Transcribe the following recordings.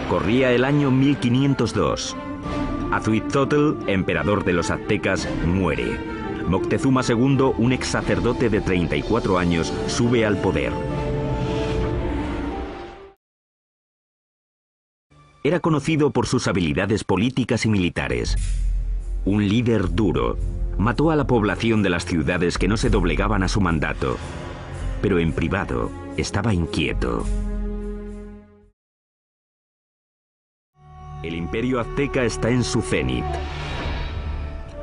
Corría el año 1502. Azuitzotl, emperador de los aztecas, muere. Moctezuma II, un ex sacerdote de 34 años, sube al poder. Era conocido por sus habilidades políticas y militares. Un líder duro. Mató a la población de las ciudades que no se doblegaban a su mandato. Pero en privado estaba inquieto. El imperio azteca está en su cenit.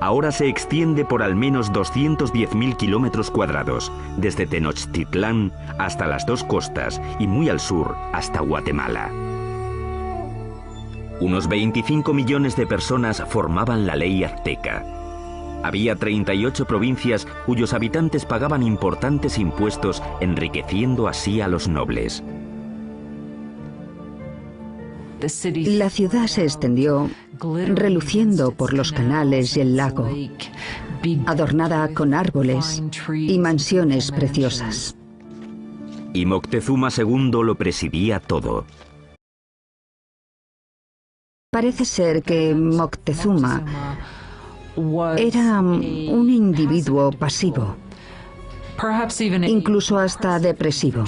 Ahora se extiende por al menos 210.000 kilómetros cuadrados, desde Tenochtitlán hasta las dos costas y muy al sur hasta Guatemala. Unos 25 millones de personas formaban la ley azteca. Había 38 provincias cuyos habitantes pagaban importantes impuestos, enriqueciendo así a los nobles. La ciudad se extendió, reluciendo por los canales y el lago, adornada con árboles y mansiones preciosas. Y Moctezuma II lo presidía todo. Parece ser que Moctezuma era un individuo pasivo, incluso hasta depresivo.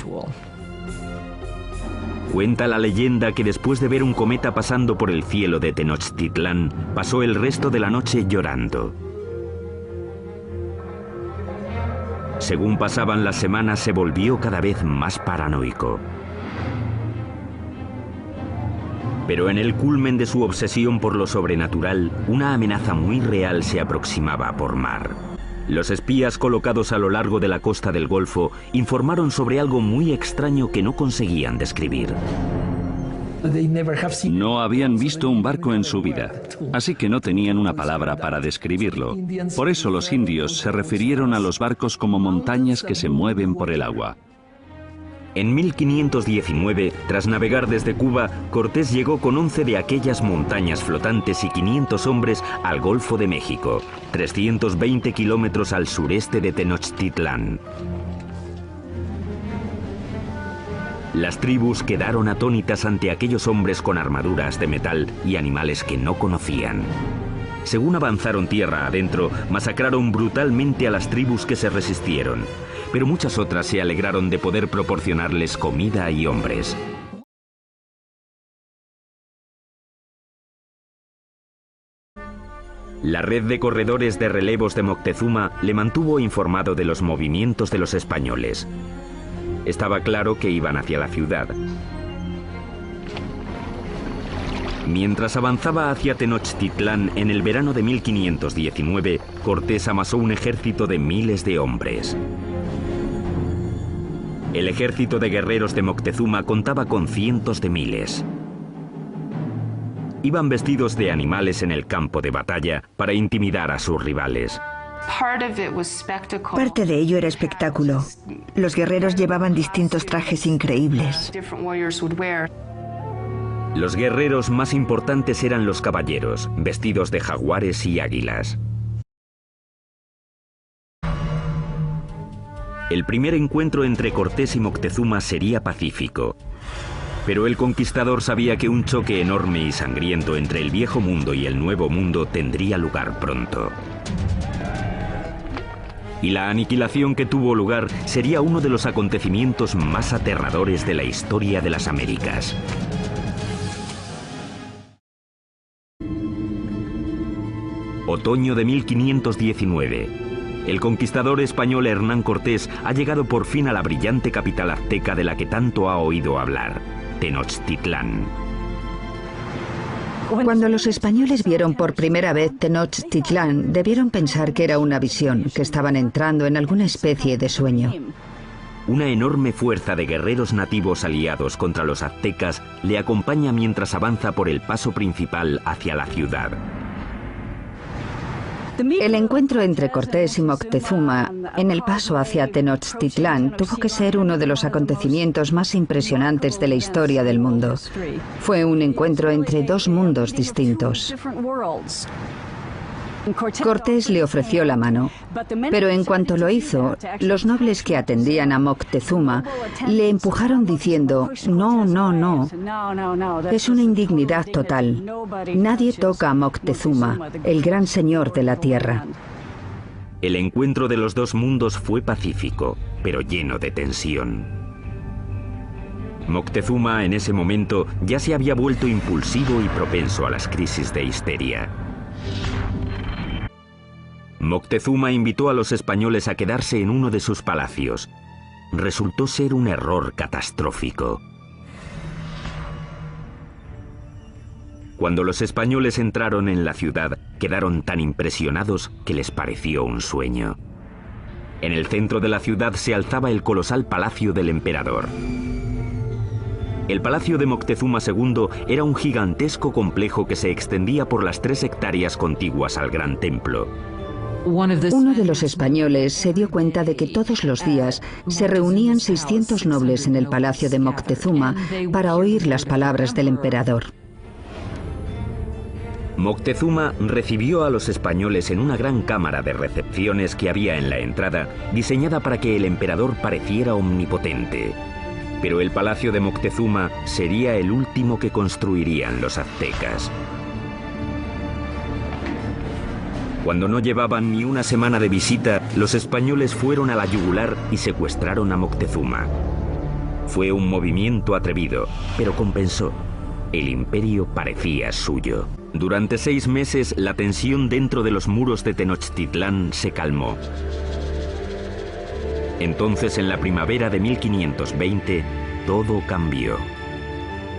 Cuenta la leyenda que después de ver un cometa pasando por el cielo de Tenochtitlán, pasó el resto de la noche llorando. Según pasaban las semanas, se volvió cada vez más paranoico. Pero en el culmen de su obsesión por lo sobrenatural, una amenaza muy real se aproximaba por mar. Los espías colocados a lo largo de la costa del Golfo informaron sobre algo muy extraño que no conseguían describir. No habían visto un barco en su vida, así que no tenían una palabra para describirlo. Por eso los indios se refirieron a los barcos como montañas que se mueven por el agua. En 1519, tras navegar desde Cuba, Cortés llegó con 11 de aquellas montañas flotantes y 500 hombres al Golfo de México, 320 kilómetros al sureste de Tenochtitlán. Las tribus quedaron atónitas ante aquellos hombres con armaduras de metal y animales que no conocían. Según avanzaron tierra adentro, masacraron brutalmente a las tribus que se resistieron, pero muchas otras se alegraron de poder proporcionarles comida y hombres. La red de corredores de relevos de Moctezuma le mantuvo informado de los movimientos de los españoles. Estaba claro que iban hacia la ciudad. Mientras avanzaba hacia Tenochtitlán en el verano de 1519, Cortés amasó un ejército de miles de hombres. El ejército de guerreros de Moctezuma contaba con cientos de miles. Iban vestidos de animales en el campo de batalla para intimidar a sus rivales. Parte de ello era espectáculo. Los guerreros llevaban distintos trajes increíbles. Los guerreros más importantes eran los caballeros, vestidos de jaguares y águilas. El primer encuentro entre Cortés y Moctezuma sería pacífico. Pero el conquistador sabía que un choque enorme y sangriento entre el viejo mundo y el nuevo mundo tendría lugar pronto. Y la aniquilación que tuvo lugar sería uno de los acontecimientos más aterradores de la historia de las Américas. Otoño de 1519. El conquistador español Hernán Cortés ha llegado por fin a la brillante capital azteca de la que tanto ha oído hablar, Tenochtitlán. Cuando los españoles vieron por primera vez Tenochtitlán, debieron pensar que era una visión, que estaban entrando en alguna especie de sueño. Una enorme fuerza de guerreros nativos aliados contra los aztecas le acompaña mientras avanza por el paso principal hacia la ciudad. El encuentro entre Cortés y Moctezuma en el paso hacia Tenochtitlán tuvo que ser uno de los acontecimientos más impresionantes de la historia del mundo. Fue un encuentro entre dos mundos distintos. Cortés le ofreció la mano, pero en cuanto lo hizo, los nobles que atendían a Moctezuma le empujaron diciendo: no, no, no, es una indignidad total. Nadie toca a Moctezuma, el gran señor de la tierra. El encuentro de los dos mundos fue pacífico, pero lleno de tensión. Moctezuma en ese momento ya se había vuelto impulsivo y propenso a las crisis de histeria. Moctezuma invitó a los españoles a quedarse en uno de sus palacios. Resultó ser un error catastrófico. Cuando los españoles entraron en la ciudad, quedaron tan impresionados que les pareció un sueño. En el centro de la ciudad se alzaba el colosal palacio del emperador. El palacio de Moctezuma II era un gigantesco complejo que se extendía por las 3 hectáreas contiguas al gran templo. Uno de los españoles se dio cuenta de que todos los días se reunían 600 nobles en el palacio de Moctezuma para oír las palabras del emperador. Moctezuma recibió a los españoles en una gran cámara de recepciones que había en la entrada, diseñada para que el emperador pareciera omnipotente. Pero el palacio de Moctezuma sería el último que construirían los aztecas. Cuando no llevaban ni una semana de visita, los españoles fueron a la yugular y secuestraron a Moctezuma. Fue un movimiento atrevido, pero compensó. El imperio parecía suyo. Durante 6 meses, la tensión dentro de los muros de Tenochtitlán se calmó. Entonces, en la primavera de 1520, todo cambió.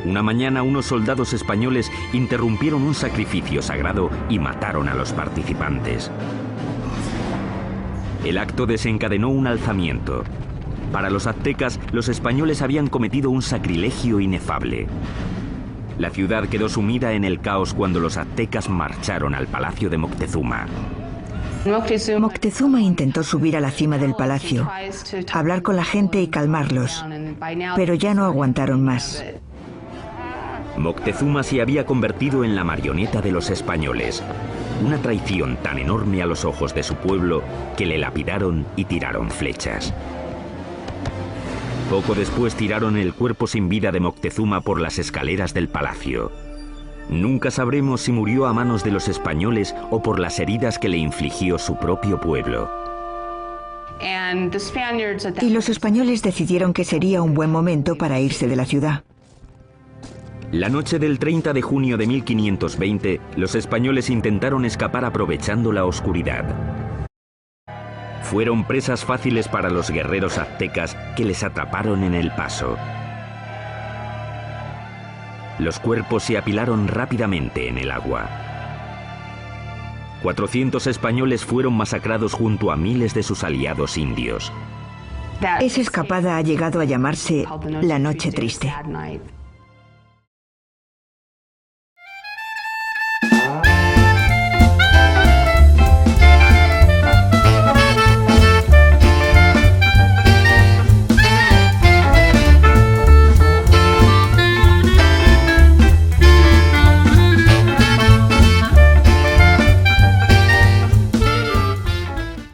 Una mañana, unos soldados españoles interrumpieron un sacrificio sagrado y mataron a los participantes. El acto desencadenó un alzamiento. Para los aztecas, los españoles habían cometido un sacrilegio inefable. La ciudad quedó sumida en el caos cuando los aztecas marcharon al palacio de Moctezuma. Moctezuma intentó subir a la cima del palacio, hablar con la gente y calmarlos, pero ya no aguantaron más. Moctezuma se había convertido en la marioneta de los españoles. Una traición tan enorme a los ojos de su pueblo que le lapidaron y tiraron flechas. Poco después tiraron el cuerpo sin vida de Moctezuma por las escaleras del palacio. Nunca sabremos si murió a manos de los españoles o por las heridas que le infligió su propio pueblo. Y los españoles decidieron que sería un buen momento para irse de la ciudad. La noche del 30 de junio de 1520, los españoles intentaron escapar aprovechando la oscuridad. Fueron presas fáciles para los guerreros aztecas que les atraparon en el paso. Los cuerpos se apilaron rápidamente en el agua. 400 españoles fueron masacrados junto a miles de sus aliados indios. Esa escapada ha llegado a llamarse la Noche Triste.